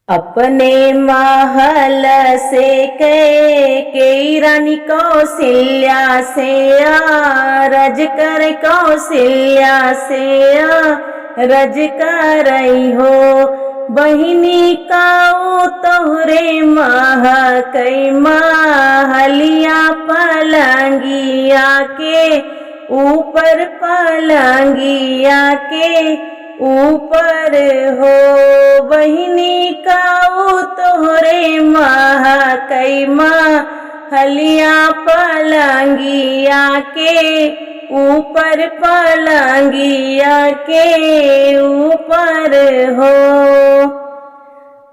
अपने महल से कई रानी कौशल्या से रज कर कौशल्या से रज करई हो। बहिनी काऊ तोहरे मह कई महलिया पलंगिया के ऊपर पलंगिया के ऊपर हो। बहिनी काऊ तोहरे मह कई महलिया पलंगिया के ऊपर पलंगिया के ऊपर हो।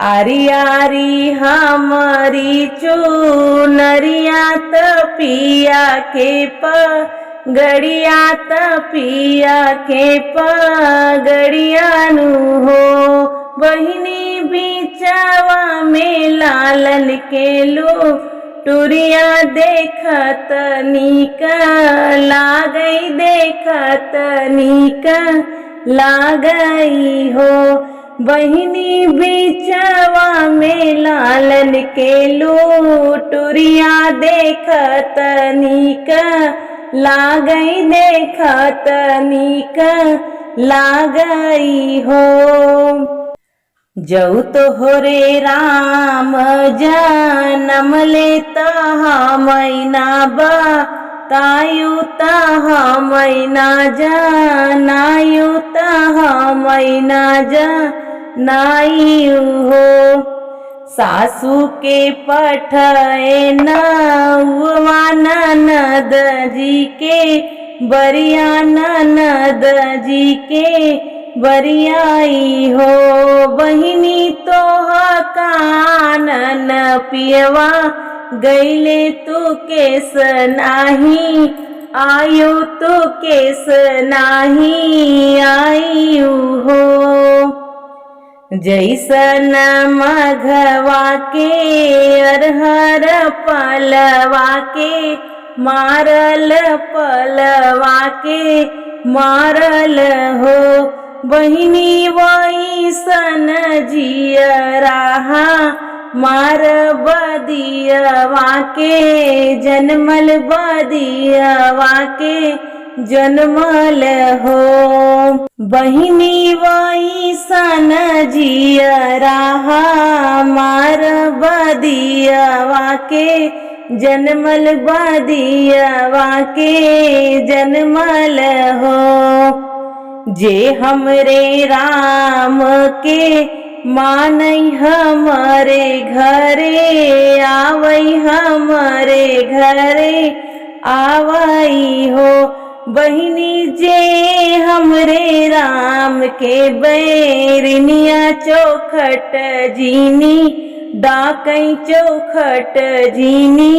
आरी आरी हमारी चुनरिया तपिया के गड़िया तपिया के पगड़िया नु हो। बहिनी बिचवा में लालन के लो टुरिया देखत नीक लागई देखत नीक लागई हो। बहिनी बिचवा में लालन के लो टुरिया देखत नीक लागई देखत नीक लागई हो। जऊ तोहरे राम जनम ले मैना बतायु मैना जनायु मैना जनायु हो। सासू के पठए नौवा ननद जी के बरिया ननद जी के बरियाई हो। बहिनी तोहा कानन पियवा गईले तू केस नाही आयु तू केस नाही आयु हो। जैसन मघवा के अरहर पलवा के मारल पलवा के मारल हो। बहिनी वैसन जियराहा मार बदियवा के जन्मल बदियवा के जन्मल हो। बहिनी वैसन जियराहा मार बदियवा के जन्मल बदियवा के जन्मल हो। जे हमरे राम के मानई हमारे घरे आवई हमारे घरे आवई हो। बहिनी जे हमरे राम के बैरनिया चौखट जीनी डाकई चौखट जीनी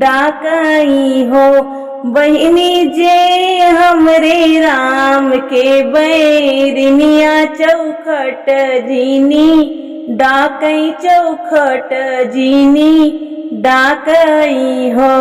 डाकई हो। बहिनी जे हमरे राम के बैरनिया चौखट जीनी डाकई चौखट जीनी डाकई हो।